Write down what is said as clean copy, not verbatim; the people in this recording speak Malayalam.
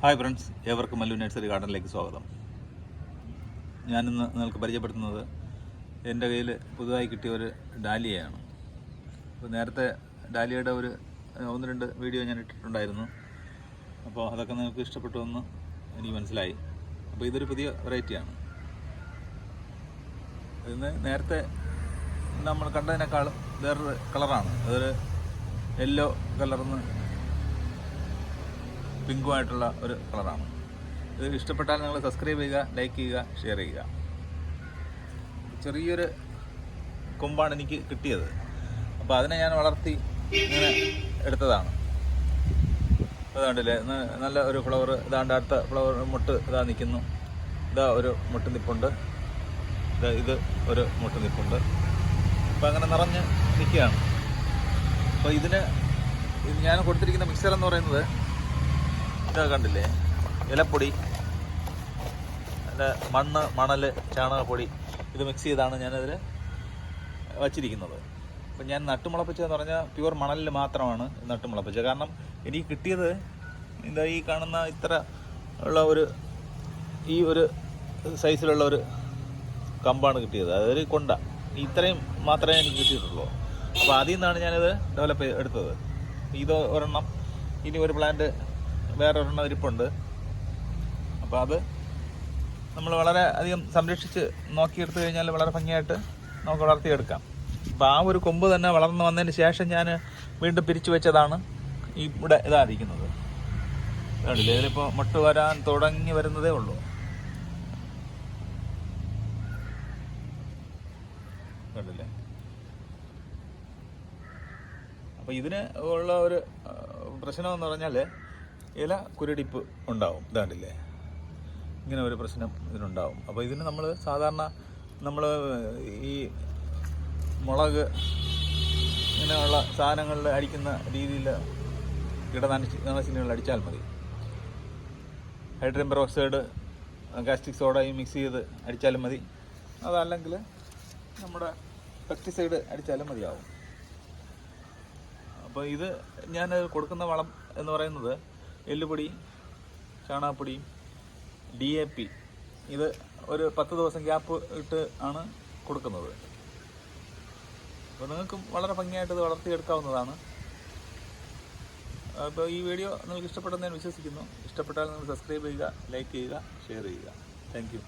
ഹായ് ഫ്രണ്ട്സ്, ഏവർക്കും മല്ലു നഴ്സറി ഗാർഡനിലേക്ക് സ്വാഗതം. ഞാനിന്ന് നിങ്ങൾക്ക് പരിചയപ്പെടുത്തുന്നത് എൻ്റെ കയ്യിൽ പുതുതായി കിട്ടിയ ഒരു ഡാലിയയാണ്. അപ്പോൾ നേരത്തെ ഡാലിയയുടെ ഒന്ന് രണ്ട് വീഡിയോ ഞാൻ ഇട്ടിട്ടുണ്ടായിരുന്നു. അപ്പോൾ അതൊക്കെ നിങ്ങൾക്ക് ഇഷ്ടപ്പെട്ടു എന്ന് എനിക്ക് മനസ്സിലായി. അപ്പോൾ ഇതൊരു പുതിയ വെറൈറ്റിയാണ്. ഇതിന് നേരത്തെ നമ്മൾ കണ്ടതിനേക്കാളും വേറൊരു കളറാണ്. അതൊരു യെല്ലോ കളർന്ന് പിങ്കുമായിട്ടുള്ള ഒരു കളറാണ്. ഇത് ഇഷ്ടപ്പെട്ടാൽ നിങ്ങൾ സബ്സ്ക്രൈബ് ചെയ്യുക, ലൈക്ക് ചെയ്യുക, ഷെയർ ചെയ്യുക. ചെറിയൊരു കൊമ്പാണ് എനിക്ക് കിട്ടിയത്. അപ്പോൾ അതിനെ ഞാൻ വളർത്തി ഇങ്ങനെ എടുത്തതാണ്. അതുകൊണ്ടില്ലേ, നല്ല ഒരു ഫ്ലവർ. ഇതാണ്ട് അടുത്ത ഫ്ലവർ മുട്ട് ഇതാ നിൽക്കുന്നു. ഇതാ ഒരു മുട്ട് നിൽപ്പുണ്ട്. ഇത് ഒരു മുട്ട് നിൽപ്പുണ്ട്. അപ്പോൾ അങ്ങനെ നിറഞ്ഞ് നിൽക്കുകയാണ്. അപ്പോൾ ഇതിന് ഞാൻ കൊടുത്തിരിക്കുന്ന മിക്സർ എന്ന് പറയുന്നത് ഇതൊക്കെ കണ്ടില്ലേ, ഇലപ്പൊടി, മണ്ണ്, മണൽ, ചാണകപ്പൊടി ഇത് മിക്സ് ചെയ്താണ് ഞാനതിൽ വച്ചിരിക്കുന്നത്. അപ്പം ഞാൻ നട്ടുമുളപ്പിച്ചതെന്ന് പറഞ്ഞാൽ പ്യുവർ മണലിൽ മാത്രമാണ് നട്ടുമുളപ്പിച്ചത്. കാരണം എനിക്ക് കിട്ടിയത് എന്താ, ഈ കാണുന്ന ഇത്ര ഉള്ള ഈ ഒരു സൈസിലുള്ള ഒരു കമ്പാണ് കിട്ടിയത്. അതൊരു കൊണ്ട ഇത്രയും മാത്രമേ എനിക്ക് കിട്ടിയിട്ടുള്ളൂ. അപ്പോൾ അതിൽ നിന്നാണ് ഞാനിത് ഡെവലപ്പ് എടുത്തത്. ഇത് ഒരെണ്ണം, ഇനി ഒരു പ്ലാന്റ് വേറെ ഒരെണ്ണം ഇരിപ്പുണ്ട്. അപ്പോൾ അത് നമ്മൾ വളരെ അധികം സംരക്ഷിച്ച് നോക്കിയെടുത്തു കഴിഞ്ഞാൽ വളരെ ഭംഗിയായിട്ട് നമുക്ക് വളർത്തിയെടുക്കാം. അപ്പോൾ ആ ഒരു കൊമ്പ് തന്നെ വളർന്നു വന്നതിന് ശേഷം ഞാൻ വീണ്ടും പിരിച്ചു വെച്ചതാണ് ഇവിടെ ഇതായിരിക്കുന്നത്. കണ്ടില്ലേ, ഇതിലിപ്പോൾ മുട്ട് വരാൻ തുടങ്ങി വരുന്നതേ ഉള്ളൂ. കണ്ടില്ലേ. അപ്പോൾ ഇതിന് ഉള്ള ഒരു പ്രശ്നമെന്ന് പറഞ്ഞാൽ ഇല കുരുടിപ്പ് ഉണ്ടാവും. ഇതാണ്ടില്ലേ, ഇങ്ങനെ ഒരു പ്രശ്നം ഇതിനുണ്ടാവും. അപ്പോൾ ഇതിന് നമ്മൾ സാധാരണ ഈ മുളക് ഇങ്ങനെയുള്ള സാധനങ്ങളിൽ അടിക്കുന്ന രീതിയിൽ കീടനാശിനികൾ അടിച്ചാൽ മതി. ഹൈഡ്രജൻ പെറോക്സൈഡ്, കാസ്റ്റിക് സോഡയും മിക്സ് ചെയ്ത് അടിച്ചാലും മതി. അതല്ലെങ്കിൽ നമ്മുടെ പെസ്റ്റിസൈഡ് അടിച്ചാലും മതിയാവും. അപ്പോൾ ഇത് ഞാൻ കൊടുക്കുന്ന വളം എന്ന് പറയുന്നത് എല്ലുപൊടി, ചാണകപ്പൊടി, DAP. ഇത് ഒരു 10 ദിവസം ഗ്യാപ്പ് ഇട്ട് ആണ് കൊടുക്കുന്നത്. അപ്പോൾ നിങ്ങൾക്കും വളരെ ഭംഗിയായിട്ട് ഇത് വളർത്തിയെടുക്കാവുന്നതാണ്. അപ്പോൾ ഈ വീഡിയോ നിങ്ങൾക്ക് ഇഷ്ടപ്പെട്ടെന്ന് ഞാൻ വിശ്വസിക്കുന്നു. ഇഷ്ടപ്പെട്ടാൽ നിങ്ങൾ സബ്സ്ക്രൈബ് ചെയ്യുക, ലൈക്ക് ചെയ്യുക, ഷെയർ ചെയ്യുക. Thank you.